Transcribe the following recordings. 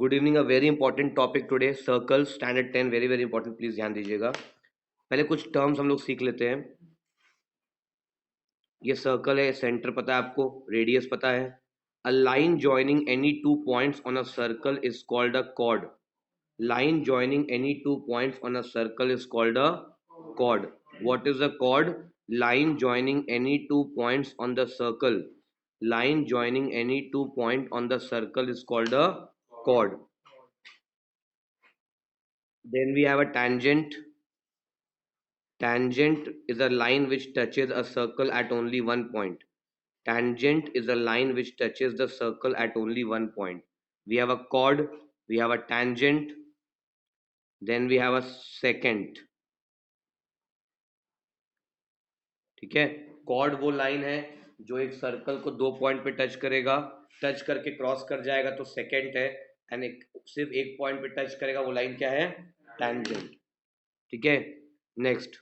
Good evening. A very important topic today, circle standard 10, very very important, please ध्यान दीजिएगा। पहले कुछ terms हम लोग सीख लेते हैं। ये सर्कल है, सेंटर पता है आपको, रेडियस पता है। A line joining any two points on a circle is called a cord. Line joining any two points on a circle is called a chord. What is a chord? Line joining any two points on the circle. Line joining any two point on the circle is called a chord. Then we have a tangent. Tangent is a line which touches a circle at only one point. Tangent is a line which touches the circle at only one point. We have a chord, we have a tangent, then we have a secant. ठीक है। Cord वो line है जो एक circle को दो point पे touch करेगा, टच करके क्रॉस कर जाएगा तो सेकेंड है, एंड सिर्फ एक पॉइंट पे टच करेगा वो लाइन क्या है? टैंजेंट। ठीक है। नेक्स्ट,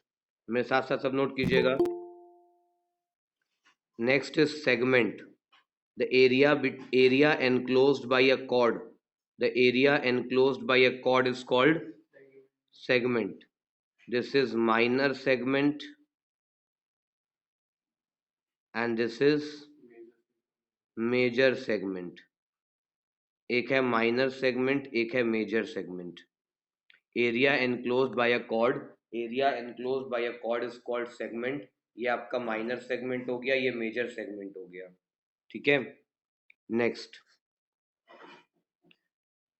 मेरे साथ साथ सब नोट कीजिएगा। Next is segment. The area enclosed by a chord. The area enclosed by a chord is called segment. This is minor segment and this is major segment. एक है minor segment, एक है major segment. Area enclosed by a chord. Area enclosed by a chord is called segment. ये आपका minor segment हो गया, ये major segment हो गया। ठीक है। नेक्स्ट,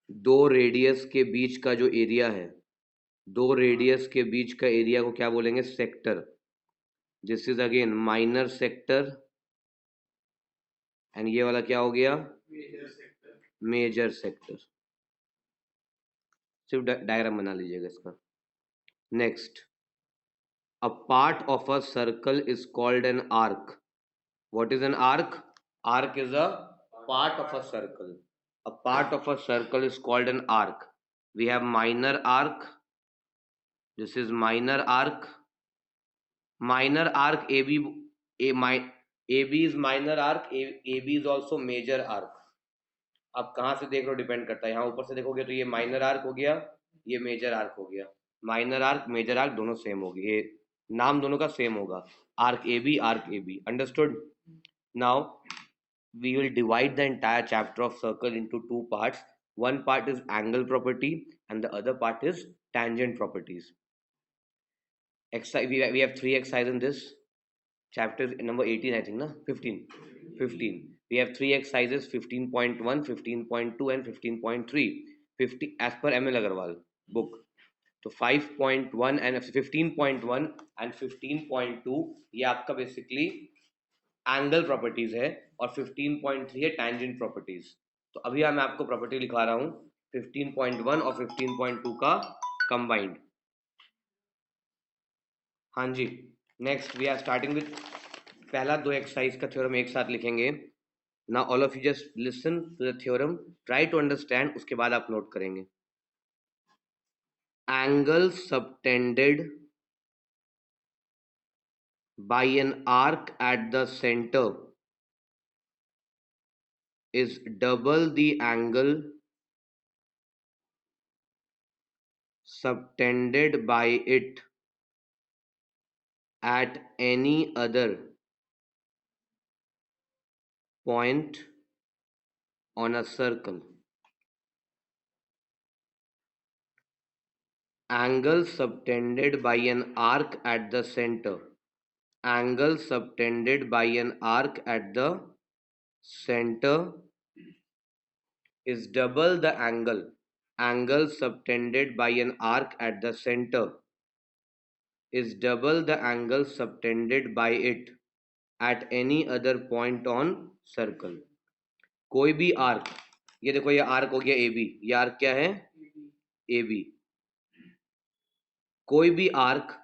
दो रेडियस के बीच का जो एरिया है, दो रेडियस के बीच का एरिया को क्या बोलेंगे? Sector. This is again minor sector and ये वाला क्या हो गया? Major sector. सिर्फ डायग्राम बना लीजिएगा इसका। Next, a part of a circle is called an arc. What is an arc? Arc is a part of a circle. A part of a circle is called an arc. We have minor arc, this is minor arc. Minor arc AB, AB is minor arc, AB is also major arc. आप कहाँ से देख रहे हो depend करता है। यहाँ ऊपर से देखोगे तो ये माइनर आर्क हो गया, ये मेजर आर्क हो गया। माइनर आर्क मेजर आर्क दोनों सेम होगी, ये नाम दोनों का सेम होगा, arc A B. Understood? Now we will divide the entire chapter of circle into two parts. One part is angle property and the other part is tangent properties. We have three exercises in this chapter, number 18 I think, na 15. We have three exercises, 15.1, 15.2 and 15.3, 50 as per ML Agarwal book. तो 5.1 and 15.1 and 15.2 ये आपका basically angle properties है और 15.3 है tangent properties. तो अभी मैं आपको प्रॉपर्टी लिखा रहा हूँ 15.1 और 15.2 का कंबाइंड। हाँ जी। Next we are starting with पहला दो एक्सरसाइज का थ्योरम एक साथ लिखेंगे। Now all of you just listen to the theorem, try to understand, उसके बाद आप नोट करेंगे। Angle subtended by an arc at the centre is double the angle subtended by it at any other point on a circle. Angle subtended by an arc at the center. Angle subtended by an arc at the center is double the angle subtended by an arc at the center is double the angle subtended by it at any other point on circle. कोई भी arc, ये देखो ये arc हो गया A B, ये arc क्या है? A B. कोई भी आर्क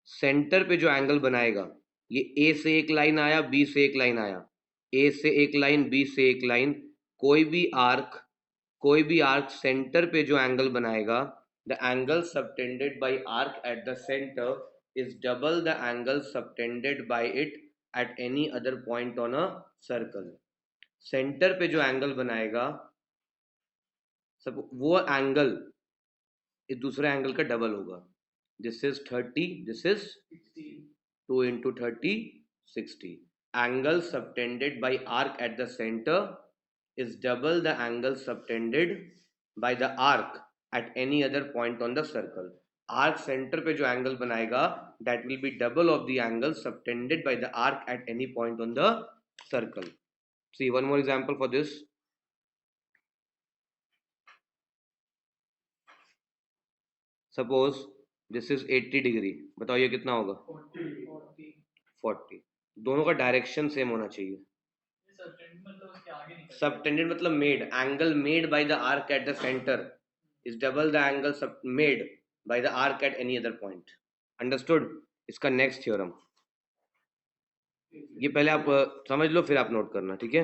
सेंटर पे जो एंगल बनाएगा, ये ए से एक लाइन आया, बी से एक लाइन आया, ए से एक लाइन, बी से एक लाइन, कोई भी आर्क सेंटर पे जो एंगल बनाएगा, the angle subtended bye arc at the centre is double the angle subtended bye it at any other point on a circle. Centre पे जो एंगल बनाएगा, सब वो एंगल इस दूसरे एंगल का डबल होगा. This is 30, this is 2 into 30, 60. Angle subtended by arc at the center is double the angle subtended by the arc at any other point on the circle. Arc center पे जो angle बनाएगा that will be double of the angle subtended by the arc at any point on the circle. See one more example for this. Suppose this is 80 degree. बताओ ये कितना होगा? 40. दोनों का direction same होना चाहिए. Subtended मतलब made. Angle made by the arc at the center is double the angle made by the arc at any other point. Understood? इसका next theorem. ये पहले आप समझ लो फिर आप नोट करना, ठीक है?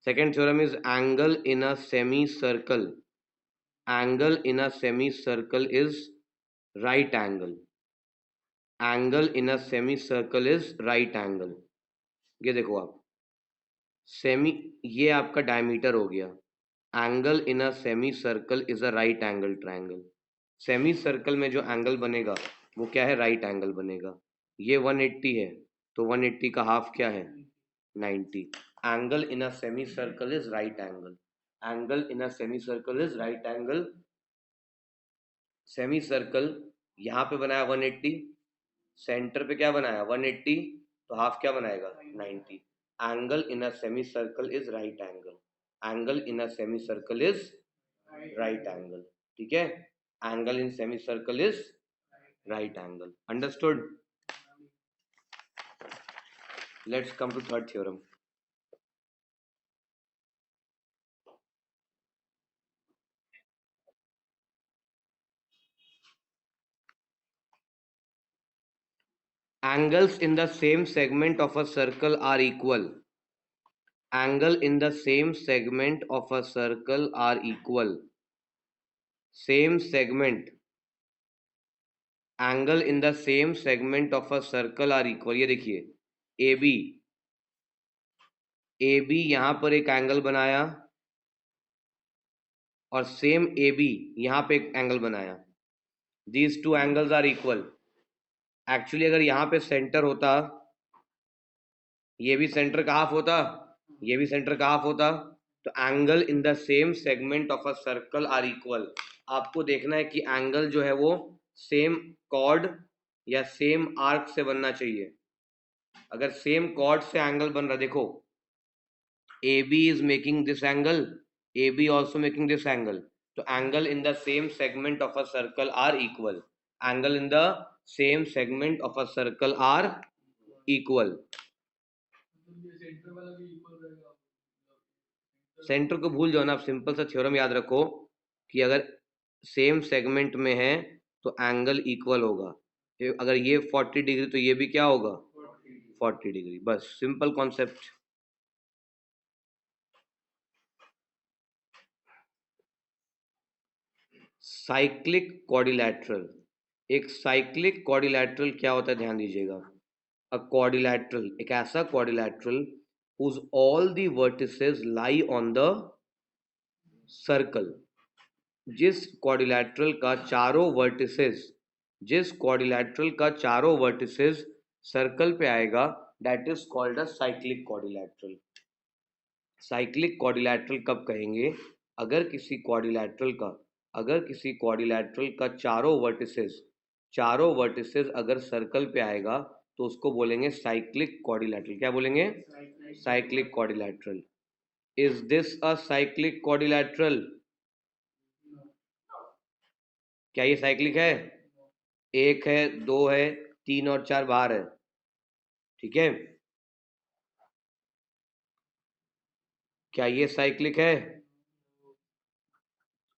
Second theorem is angle in a semicircle. Angle in a semicircle is right angle. Angle in a semicircle is right angle. ये देखो आप, सेमी, ये आपका डायमीटर हो गया. Angle in a semi circle is a right angle triangle. Semi circle में जो angle बनेगा वो क्या है? राइट एंगल बनेगा. ये 180 है तो 180 का हाफ क्या है? 90. Angle in a semi circle is right angle. Angle in a semi circle is right angle. Semi circle यहाँ पे बनाया 180, सेंटर पे क्या बनाया? 180, तो हाफ क्या बनाएगा? 90. Angle in a semi circle is right angle. Angle in a semi circle is right angle. ठीक है? Angle in semi circle is right angle. Understood? Let's come to third theorem. Angles in the same segment of a circle are equal. Angle in the same segment of a circle are equal. Same segment. Angle in the same segment of a circle are equal. ये देखिए, AB. AB यहाँ पर एक angle बनाया और same AB यहाँ पे एक एंगल बनाया. These two angles are equal. Actually अगर यहाँ पे सेंटर होता, ये भी सेंटर का हाफ होता, ये भी सेंटर का हाफ होता, तो angle in the same segment of a circle are equal. आपको देखना है कि एंगल जो है वो सेम कॉर्ड या सेम आर्क से बनना चाहिए. अगर सेम कॉर्ड से एंगल बन रहा, देखो AB is making this angle, AB also making this angle. So angle in the same segment of a circle are equal. Angle in the same segment of a circle are equal. Centre को भूल जाओ ना, आप simple सा theorem याद रखो कि अगर सेम सेगमेंट में है तो एंगल इक्वल होगा. अगर ये 40 डिग्री तो ये भी क्या होगा? 40 डिग्री. बस सिंपल कॉन्सेप्ट. Cyclic quadrilateral. एक साइक्लिक क्वाड्रिलैटरल क्या होता है? ध्यान दीजिएगा. अ क्वाड्रिलैटरल एक ऐसा quadrilateral whose all the vertices lie on the circle. जिस क्वाड्रिलैटरल का चारों वर्टिसेस, जिस क्वाड्रिलैटरल का चारों वर्टिसेस सर्कल पे आएगा, that is called a cyclic quadrilateral. Cyclic quadrilateral कब कहेंगे? अगर किसी क्वाड्रिलैटरल का, अगर किसी क्वाड्रिलैटरल का चारों वर्टिसेस अगर सर्कल पे आएगा तो उसको बोलेंगे साइक्लिक क्वाड्रिलैटरल. क्या बोलेंगे? Cyclic quadrilateral. Is this a cyclic quadrilateral? क्या ये साइक्लिक है? एक है, दो है, तीन और चार बाहर है. ठीक है? क्या ये साइक्लिक है?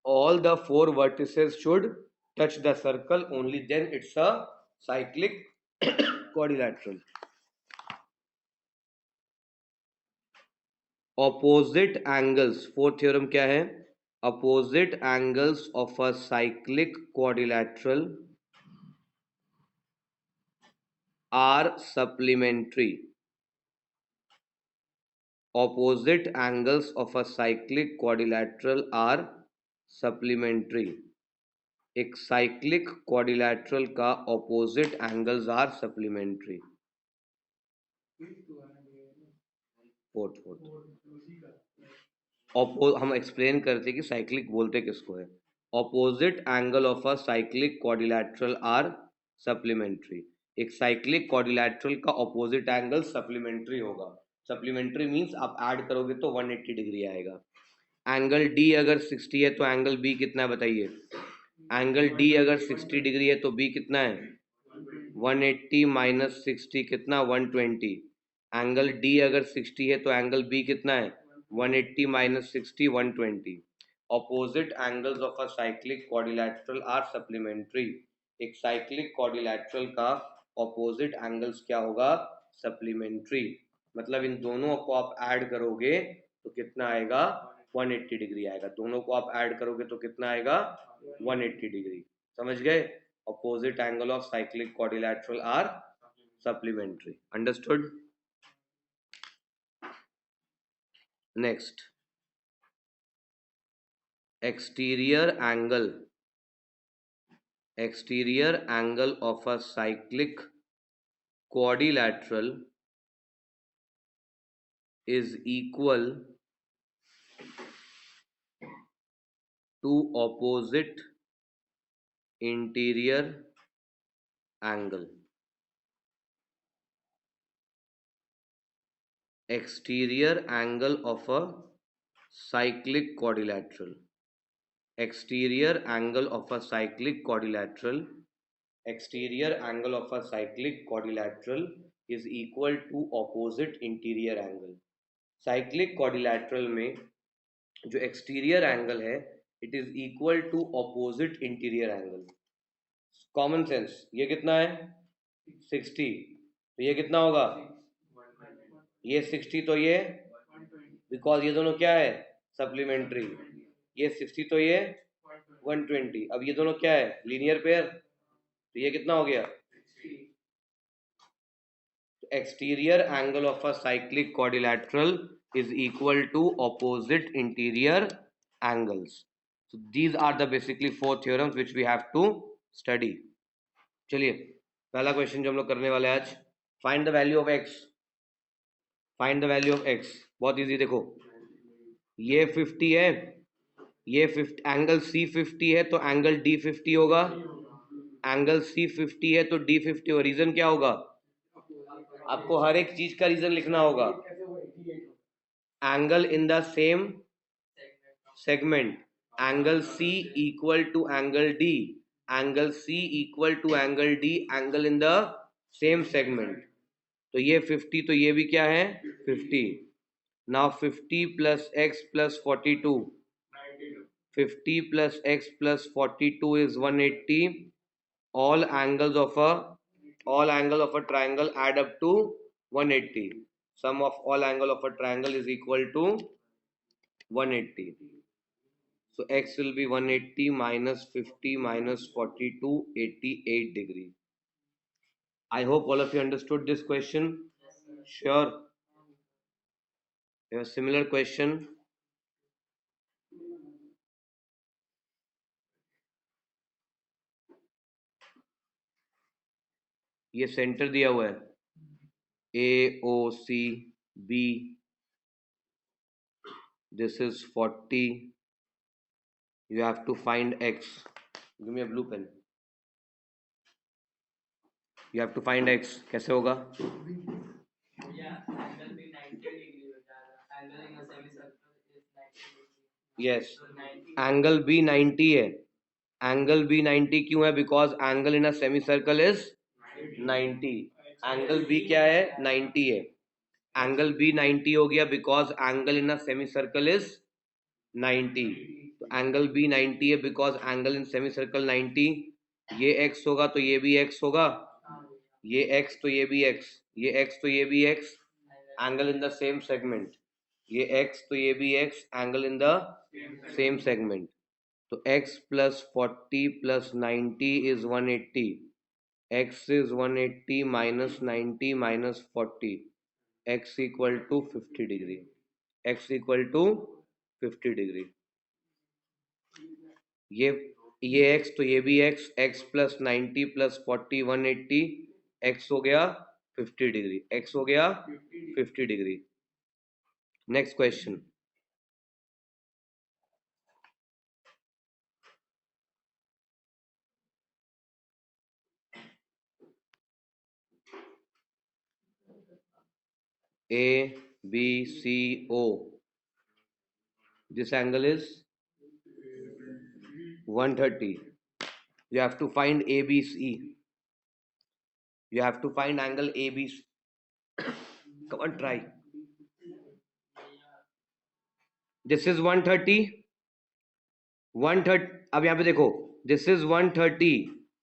All the four vertices should touch the circle, only then it's a cyclic quadrilateral. Opposite angles, fourth theorem क्या है? Opposite angles of a cyclic quadrilateral are supplementary. Opposite angles of a cyclic quadrilateral are supplementary. एक cyclic quadrilateral का opposite angles are supplementary. Fourth हम explain करते कि cyclic बोलते किसको है। Opposite angle of a cyclic quadrilateral are supplementary. एक cyclic quadrilateral का ऑपोजिट एंगल सप्लीमेंट्री होगा। सप्लीमेंट्री मींस आप ऐड करोगे तो 180 डिग्री आएगा। एंगल डी अगर 60 है तो एंगल बी कितना है बताइए। एंगल डी अगर 60 डिग्री है तो बी कितना है 180 माइनस 60 कितना 120। एंगल डी अगर 60 है तो एंगल बी कितना है 180 minus 60 120। Opposite angles of a cyclic quadrilateral are supplementary. एक साइक्लिक क्वाड्रिलैटरल का ऑपोजिट एंगल्स क्या होगा सप्लीमेंट्री। मतलब इन दोनों को आप ऐड करोगे तो कितना आएगा 180 डिग्री आएगा। दोनों को आप ऐड करोगे तो कितना आएगा 180 डिग्री। समझ गए। Opposite angle of cyclic quadrilateral are supplementary. Understood. Next, exterior angle. Exterior angle of a cyclic quadrilateral is equal to opposite interior angle. Exterior angle of a cyclic quadrilateral. Exterior angle of a cyclic quadrilateral. Exterior angle of a cyclic quadrilateral is equal to opposite interior angle. Cyclic quadrilateral में जो exterior angle है it is equal to opposite interior angle. Common sense, ये कितना है 60 तो ये कितना होगा ये 60 तो ये बिकॉज ये दोनों क्या है सप्लीमेंट्री। ये 60 तो ये 120। अब ये दोनों क्या है लीनियर पेयर तो ये कितना हो गया। Exterior angle of a cyclic quadrilateral is equal to opposite interior angles. So these are the basically four theorems which we have to study. चलिए पहला क्वेश्चन जो हम लोग करने वाले हैं आज, find the value of x. Find the value of x बहुत इजी। देखो ये 50 है, ये 50 एंगल सी 50 है तो एंगल डी 50 होगा। एंगल सी 50 है तो डी 50 होगा। रीजन क्या होगा आपको हर एक चीज का रीजन लिखना होगा। Angle in the same segment, angle C equal to angle D, angle C equal to angle D, angle in the same segment। तो ये 50 तो ये भी क्या है 50। now 50 plus x plus 42, 50 plus x plus 42 is 180। all angles of a triangle add up to 180। sum of all angle of a triangle is equal to 180। So x will be 180 minus 50 minus 42, 88 degree. I hope all of you understood this question. Sure. You have a similar question. ये centre दिया हुआ है AOC B. This is 40. You have to find x. Give me a blue pen. You have to find x. कैसे होगा yes angle B 90 है। Angle B 90 क्यों है because angle in a semi circle is 90। Angle B क्या है 90 है। Angle B 90 हो गया because angle in a semi circle is 90। तो एंगल B 90 है because angle in semi circle 90। ये x होगा तो ये भी x होगा, ये x तो ये भी x, ये x तो ये भी x, angle in the same segment. ये x तो ये भी x, angle in the same segment. तो x plus 40 plus 90 is 180। x is 180 minus 90 minus 40, x equal to 50 degree। x equal to 50 degree। ये ये x तो ये भी x, x plus 90 plus 40 180, x हो गया 50 डिग्री, x हो गया 50 degree. Next question, A B C O, this angle is 130. You have to find ABC. You have to find angle ABC. Come on, try. This is 130, 130। अब यहाँ पे देखो, this is 130,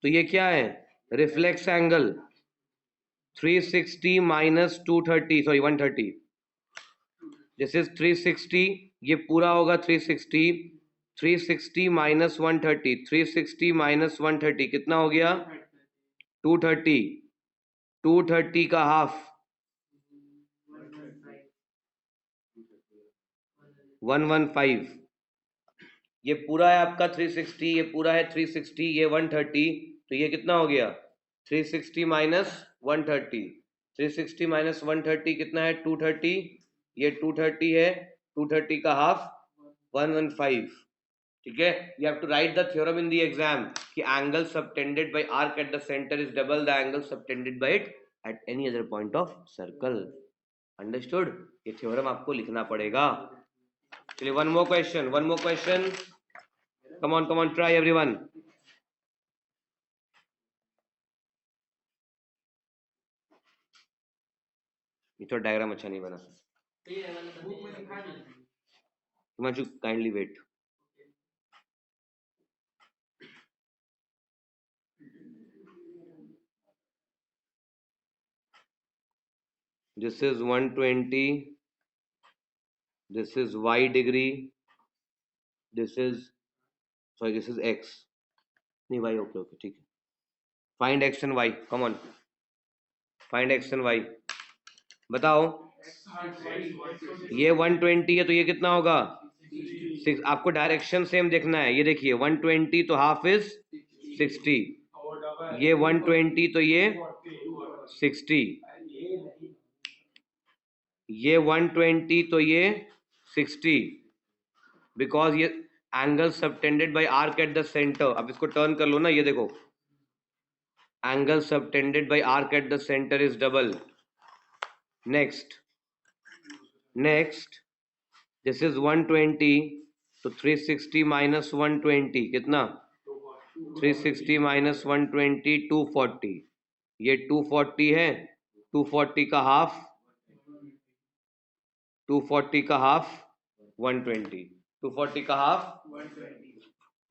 तो ये क्या है, reflex angle 360 minus 230, sorry 130। This is 360, ये पूरा होगा 360, 360 माइनस 130, 360 माइनस 130 कितना हो गया, 230, 230 का हाफ 115। ये पूरा है आपका 360, ये पूरा है 360, ये 130, तो ये कितना हो गया, 360 माइनस 130, 360 माइनस 130 कितना है, 230, ये 230 है, 230 का हाफ 115। ठीक है, you have to write the theorem in the exam कि angle subtended by arc at the center is double the angle subtended by it at any other point of circle. Understood? ये theorem आपको लिखना पड़ेगा। चलिए one more question, come on, try everyone. ये तो diagram अच्छा नहीं बना, Himanshu kindly wait. This is 120, this is y degree, this is x, नहीं y, okay ठीक है। Find x and y, come on, find x and y, बताओ। ये 120 है तो ये कितना होगा, 6। आपको डायरेक्शन सेम देखना है, ये देखिए 120 तो हाफ इज 60, ये 120 तो ये 60, ये 120 तो ये 60, बिकॉज ये angle subtended bye arc at the centre. अब इसको टर्न कर लो ना, ये देखो angle subtended bye arc at the centre is double. Next this is 120, तो 360 माइनस 120 कितना, 360 माइनस 120 240, ये 240 है, 240 का हाफ 240 का हाफ 120, 240 का half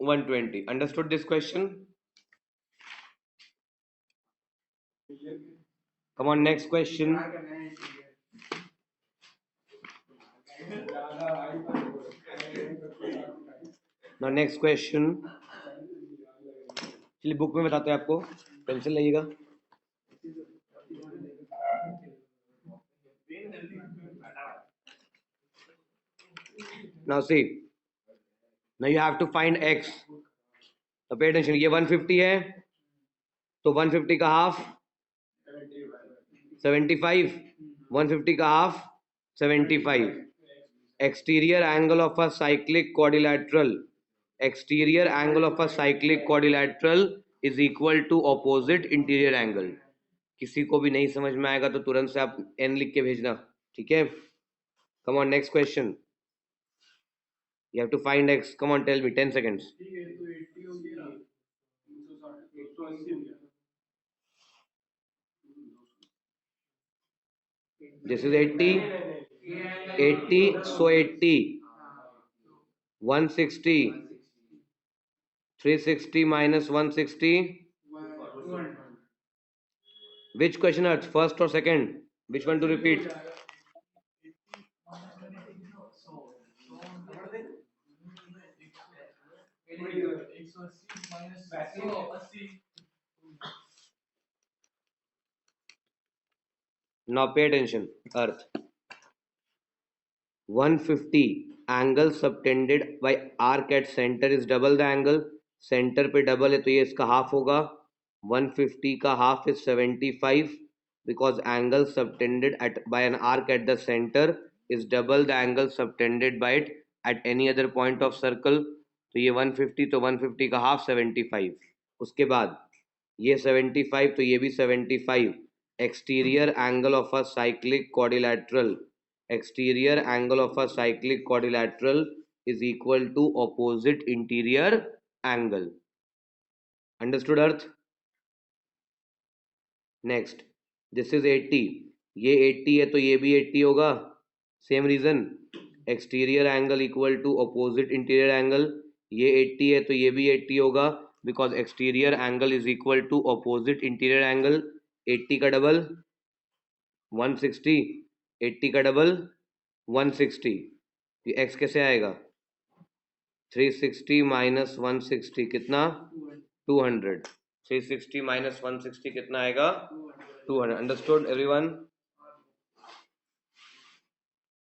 120। Understood this question? Come on, next question. Now next question, चलिए बुक में बताते हैं आपको, पेंसिल लगेगा। Now see, now you have to find x. तो पे अटेंशन, ये 150 है तो 150 का हाफ 75, 150 का half 75। Exterior angle of a cyclic quadrilateral, exterior angle of a cyclic quadrilateral is equal to opposite interior angle. किसी को भी नहीं समझ में आएगा तो तुरंत से आप n लिख के भेजना, ठीक है। Come on, next question, you have to find x, come on tell me, 10 seconds. This is 80, 80, so 80, 160, 360 minus 160, which question are first or second, which one to repeat? Now pay attention, earth, 150 angle subtended bye arc at centre is double the angle, centre पे double है तो ये इसका half होगा, 150 का half is 75 because angle subtended at by an arc at the center is double the angle subtended by it at any other point of circle। तो ये 150 तो 150 का हाफ 75, उसके बाद ये 75 तो ये भी 75। Exterior angle of a cyclic quadrilateral, exterior angle of a cyclic quadrilateral is equal to opposite interior angle। Understood earth? Next, this is 80, ये 80 है तो ये भी 80 होगा, same reason, exterior angle equal to opposite interior angle, ये 80 है तो ये भी 80 होगा because exterior angle is equal to opposite interior angle. 80 का डबल 160, 80 का डबल 160, ये एक्स कैसे आएगा, 360 माइनस 160 कितना 200, 360 माइनस 160 कितना आएगा 200। Understood everyone?